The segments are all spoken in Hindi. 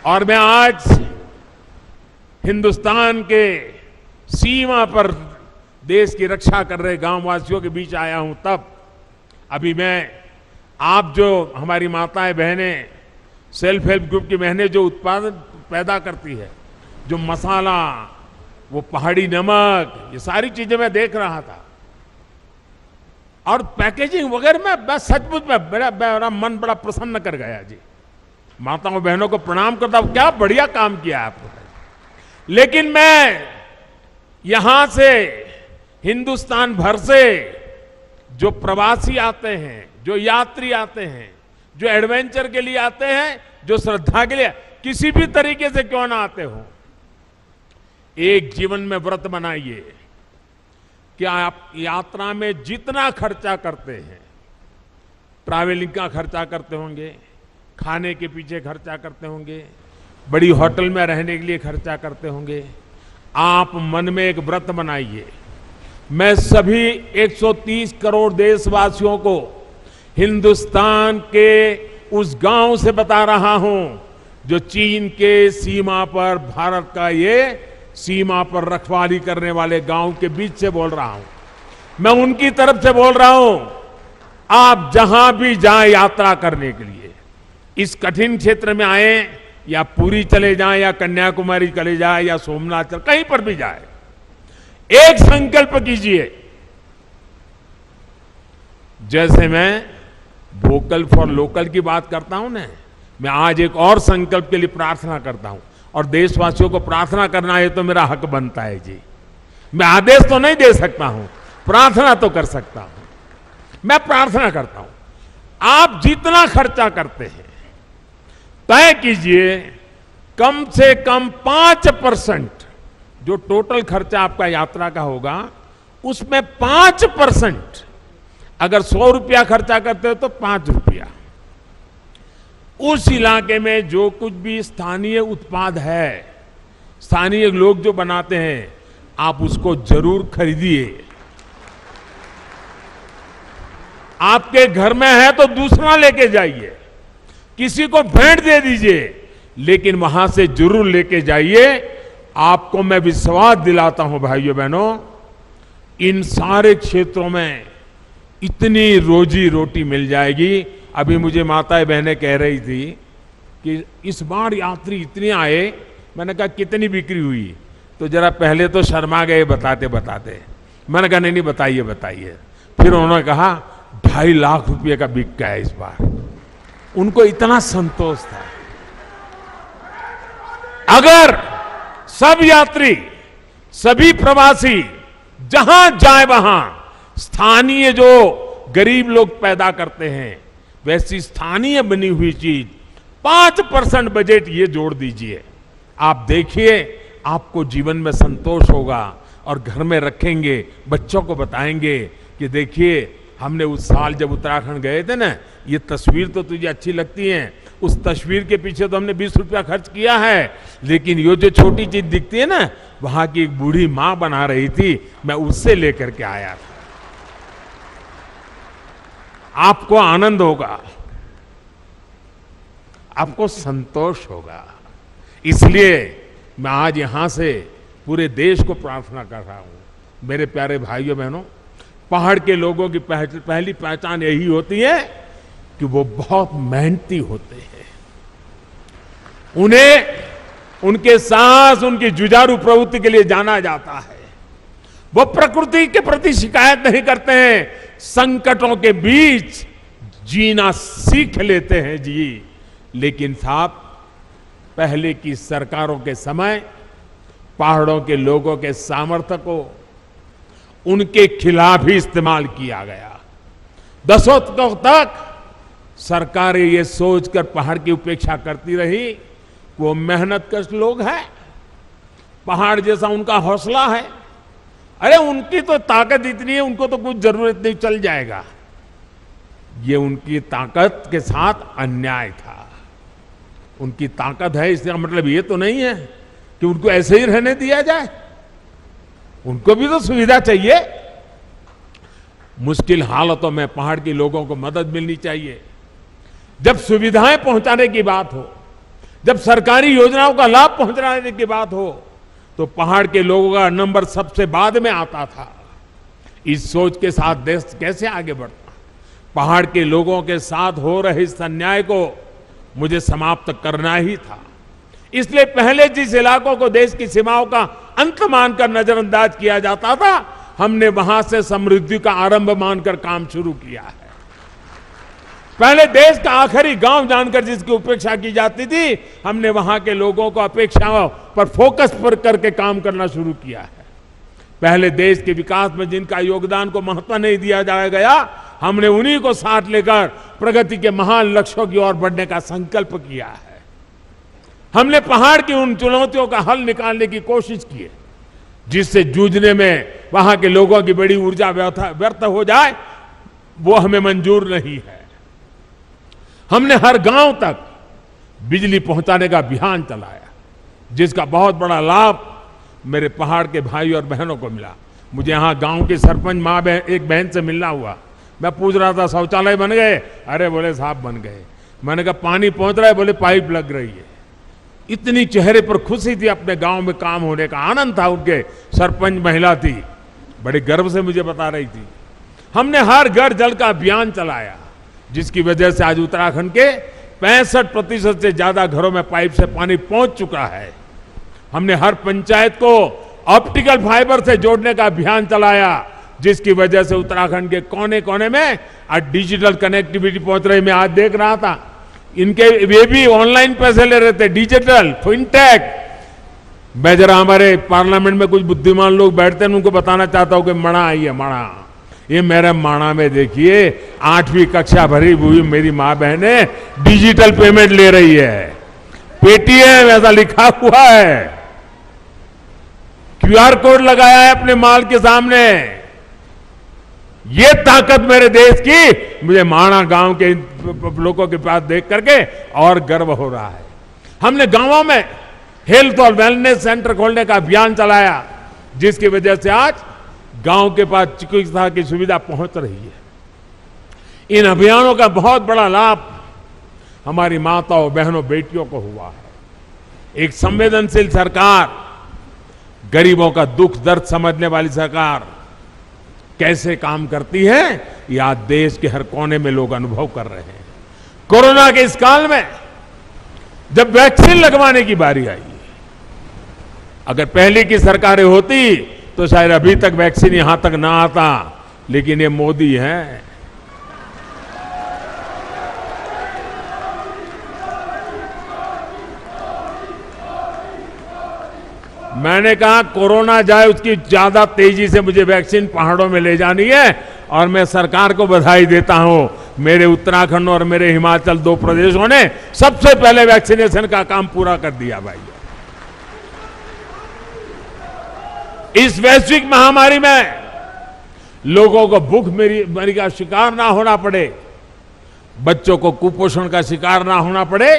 और मैं आज हिंदुस्तान के सीमा पर देश की रक्षा कर रहे गांव वासियों के बीच आया हूं। तब अभी मैं आप जो हमारी माताएं बहनें सेल्फ हेल्प ग्रुप की बहनें जो उत्पादन पैदा करती है, जो मसाला, वो पहाड़ी नमक, ये सारी चीजें मैं देख रहा था और पैकेजिंग वगैरह में बस सचमुच में मेरा मन बड़ा प्रसन्न कर गया जी। माताओं बहनों को प्रणाम करता हूं, क्या बढ़िया काम किया आपने। लेकिन मैं यहां से हिंदुस्तान भर से जो प्रवासी आते हैं, जो यात्री आते हैं, जो एडवेंचर के लिए आते हैं, जो श्रद्धा के लिए, किसी भी तरीके से क्यों ना आते हो, एक जीवन में व्रत बनाइए कि आप यात्रा में जितना खर्चा करते हैं, ट्रैवलिंग का खर्चा करते होंगे, खाने के पीछे खर्चा करते होंगे, बड़ी होटल में रहने के लिए खर्चा करते होंगे, आप मन में एक व्रत बनाइए। मैं सभी 130 करोड़ देशवासियों को हिंदुस्तान के उस गांव से बता रहा हूं जो चीन के सीमा पर, भारत का ये सीमा पर रखवाली करने वाले गांव के बीच से बोल रहा हूं। मैं उनकी तरफ से बोल रहा हूं, आप जहां भी जाएं यात्रा करने के लिए, इस कठिन क्षेत्र में आए या पुरी चले जाएं या कन्याकुमारी चले जाएं या सोमनाथ, कहीं पर भी जाए, एक संकल्प कीजिए। जैसे मैं वोकल फॉर लोकल की बात करता हूं ना, मैं आज एक और संकल्प के लिए प्रार्थना करता हूं और देशवासियों को प्रार्थना करना है तो मेरा हक बनता है जी। मैं आदेश तो नहीं दे सकता हूं, प्रार्थना तो कर सकता हूं। मैं प्रार्थना करता हूं, आप जितना खर्चा करते हैं तय कीजिए कम से कम 5%, जो टोटल खर्चा आपका यात्रा का होगा उसमें 5%, अगर 100 रुपया खर्चा करते हो तो 5 रुपया उस इलाके में जो कुछ भी स्थानीय उत्पाद है, स्थानीय लोग जो बनाते हैं, आप उसको जरूर खरीदिए। आपके घर में है तो दूसरा लेके जाइए, किसी को भेंट दे दीजिए, लेकिन वहां से जरूर लेके जाइए। आपको मैं विश्वास दिलाता हूं भाइयों बहनों, इन सारे क्षेत्रों में इतनी रोजी रोटी मिल जाएगी। अभी मुझे माताएं बहनें कह रही थी कि इस बार यात्री इतने आए, मैंने कहा कितनी बिक्री हुई, तो जरा पहले तो शर्मा गए बताते बताते। मैंने कहा नहीं बताइए बताइए। फिर उन्होंने कहा 2.5 लाख रुपए का बिक गया इस बार। उनको इतना संतोष था। अगर सब यात्री, सभी प्रवासी जहां जाए वहां स्थानीय जो गरीब लोग पैदा करते हैं, वैसी स्थानीय बनी हुई चीज 5% बजट ये जोड़ दीजिए, आप देखिए आपको जीवन में संतोष होगा। और घर में रखेंगे, बच्चों को बताएंगे कि देखिए हमने उस साल जब उत्तराखंड गए थे ना, ये तस्वीर तो तुझे अच्छी लगती है, उस तस्वीर के पीछे तो हमने 20 रुपया खर्च किया है, लेकिन ये जो छोटी चीज दिखती है ना, वहां की एक बूढ़ी मां बना रही थी, मैं उससे लेकर के आया था। आपको आनंद होगा, आपको संतोष होगा। इसलिए मैं आज यहां से पूरे देश को प्रार्थना कर रहा हूं, मेरे प्यारे भाइयों बहनों, पहाड़ के लोगों की पहली पहचान यही होती है कि वो बहुत मेहनती होते हैं। उन्हें उनके साहस, उनकी जुझारू प्रवृत्ति के लिए जाना जाता है। वो प्रकृति के प्रति शिकायत नहीं करते हैं, संकटों के बीच जीना सीख लेते हैं जी। लेकिन साहब, पहले की सरकारों के समय पहाड़ों के लोगों के सामर्थ्य को उनके खिलाफ ही इस्तेमाल किया गया। दशकों तक सरकारें ये सोचकर पहाड़ की उपेक्षा करती रही कि वो मेहनतकश लोग हैं, पहाड़ जैसा उनका हौसला है, अरे उनकी तो ताकत इतनी है, उनको तो कुछ जरूरत नहीं, चल जाएगा। ये उनकी ताकत के साथ अन्याय था। उनकी ताकत है इसका मतलब ये तो नहीं है कि उनको ऐसे ही रहने दिया जाए, उनको भी तो सुविधा चाहिए। मुश्किल हालतों में पहाड़ के लोगों को मदद मिलनी चाहिए। जब सुविधाएं पहुंचाने की बात हो, जब सरकारी योजनाओं का लाभ पहुंचाने की बात हो तो पहाड़ के लोगों का नंबर सबसे बाद में आता था। इस सोच के साथ देश कैसे आगे बढ़ता? पहाड़ के लोगों के साथ हो रहे इस अन्याय को मुझे समाप्त करना ही था। इसलिए पहले जिस इलाकों को देश की सीमाओं का अंत मानकर नजरअंदाज किया जाता था, हमने वहां से समृद्धि का आरंभ मानकर काम शुरू किया है। पहले देश का आखिरी गांव जानकर जिसकी उपेक्षा की जाती थी, हमने वहां के लोगों को अपेक्षाओं पर फोकस पर करके काम करना शुरू किया है। पहले देश के विकास में जिनका योगदान को महत्व नहीं दिया गया, हमने उन्हीं को साथ लेकर प्रगति के महान लक्ष्यों की ओर बढ़ने का संकल्प किया है। हमने पहाड़ की उन चुनौतियों का हल निकालने की कोशिश की है जिससे जूझने में वहां के लोगों की बड़ी ऊर्जा व्यर्थ हो जाए, वो हमें मंजूर नहीं है। हमने हर गांव तक बिजली पहुंचाने का अभियान चलाया, जिसका बहुत बड़ा लाभ मेरे पहाड़ के भाई और बहनों को मिला। मुझे यहां गांव के सरपंच मां एक बहन से मिलना हुआ। मैं पूछ रहा था शौचालय बन गए? अरे बोले साहब बन गए। मैंने कहा पानी पहुंच रहा है? बोले पाइप लग रही है। इतनी चेहरे पर खुशी थी, अपने गांव में काम होने का आनंद था। उनके सरपंच महिला थी, बड़े गर्व से मुझे बता रही थी। हमने हर घर जल का अभियान चलाया, जिसकी वजह से आज उत्तराखंड के 65% से ज्यादा घरों में पाइप से पानी पहुंच चुका है। हमने हर पंचायत को ऑप्टिकल फाइबर से जोड़ने का अभियान चलाया, जिसकी वजह से उत्तराखंड के कोने कोने में आज डिजिटल कनेक्टिविटी पहुंच रही। मैं आज देख रहा था, इनके वे भी ऑनलाइन पैसे ले रहे थे, डिजिटल फिनटेक। मैं जरा हमारे पार्लियामेंट में कुछ बुद्धिमान लोग बैठते हैं, उनको बताना चाहता हूं कि मणा आई है, मणा। ये मेरे माणा में देखिए 8वीं कक्षा भरी हुई मेरी माँ बहने डिजिटल पेमेंट ले रही है। पेटीएम ऐसा लिखा हुआ है, क्यूआर कोड लगाया है अपने माल के सामने। ये ताकत मेरे देश की मुझे माणा गांव के लोगों के पास देख करके और गर्व हो रहा है। हमने गांवों में हेल्थ और वेलनेस सेंटर खोलने का अभियान चलाया, जिसकी वजह से आज गांव के पास चिकित्सा की सुविधा पहुंच रही है। इन अभियानों का बहुत बड़ा लाभ हमारी माताओं, बहनों, बेटियों को हुआ है। एक संवेदनशील सरकार, गरीबों का दुख दर्द समझने वाली सरकार कैसे काम करती है, यह आज देश के हर कोने में लोग अनुभव कर रहे हैं। कोरोना के इस काल में जब वैक्सीन लगवाने की बारी आई, अगर पहले की सरकारें होती तो शायद अभी तक वैक्सीन यहां तक ना आता, लेकिन ये मोदी है। मैंने कहा कोरोना जाए उसकी ज्यादा तेजी से मुझे वैक्सीन पहाड़ों में ले जानी है, और मैं सरकार को बधाई देता हूं। मेरे उत्तराखंड और मेरे हिमाचल 2 प्रदेशों ने सबसे पहले वैक्सीनेशन का काम पूरा कर दिया भाई। इस वैश्विक महामारी में लोगों को भूखमरी का शिकार ना होना पड़े, बच्चों को कुपोषण का शिकार ना होना पड़े,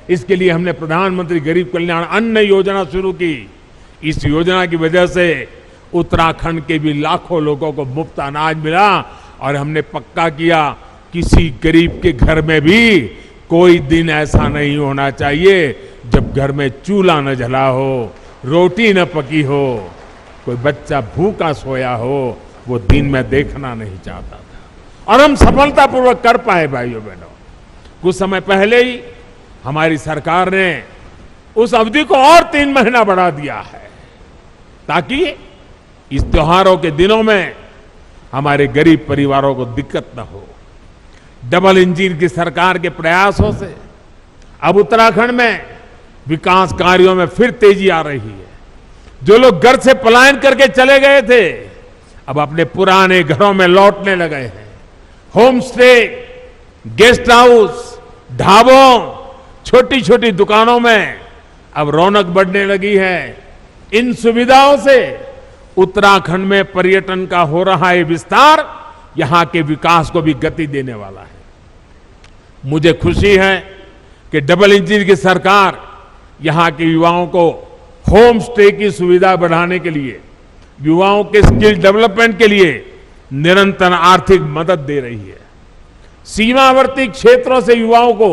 इसके लिए हमने प्रधानमंत्री गरीब कल्याण अन्न योजना शुरू की। इस योजना की वजह से उत्तराखंड के भी लाखों लोगों को मुफ्त अनाज मिला, और हमने पक्का किया किसी गरीब के घर में भी कोई दिन ऐसा नहीं होना चाहिए जब घर में चूल्हा न जला हो, रोटी न पकी हो, कोई बच्चा भूखा सोया हो। वो दिन मैं देखना नहीं चाहता था, और हम सफलतापूर्वक कर पाए भाइयों बहनों। कुछ समय पहले ही हमारी सरकार ने उस अवधि को और 3 महीना बढ़ा दिया है, ताकि इस त्योहारों के दिनों में हमारे गरीब परिवारों को दिक्कत न हो। डबल इंजन की सरकार के प्रयासों से अब उत्तराखंड में विकास कार्यों में फिर तेजी आ रही है। जो लोग घर से पलायन करके चले गए थे, अब अपने पुराने घरों में लौटने लगे हैं। होम स्टे, गेस्ट हाउस, ढाबों, छोटी छोटी दुकानों में अब रौनक बढ़ने लगी है। इन सुविधाओं से उत्तराखंड में पर्यटन का हो रहा है विस्तार, यहां के विकास को भी गति देने वाला है। मुझे खुशी है कि डबल इंजन की सरकार यहां के युवाओं को होम स्टे की सुविधा बढ़ाने के लिए, युवाओं के स्किल डेवलपमेंट के लिए निरंतर आर्थिक मदद दे रही है। सीमावर्ती क्षेत्रों से युवाओं को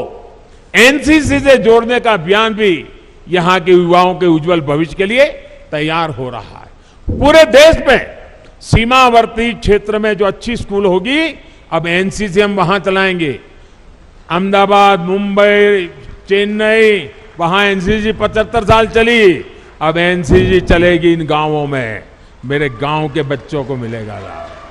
एनसीसी से जोड़ने का अभियान भी यहां के युवाओं के उज्जवल भविष्य के लिए तैयार हो रहा है। पूरे देश में सीमावर्ती क्षेत्र में जो अच्छी स्कूल होगी, अब एनसीसी हम वहां चलाएंगे। अहमदाबाद, मुंबई, चेन्नई, वहां एनसीसी 75 साल चली, अब एनसीसी चलेगी इन गांवों में। मेरे गांव के बच्चों को मिलेगा लाभ।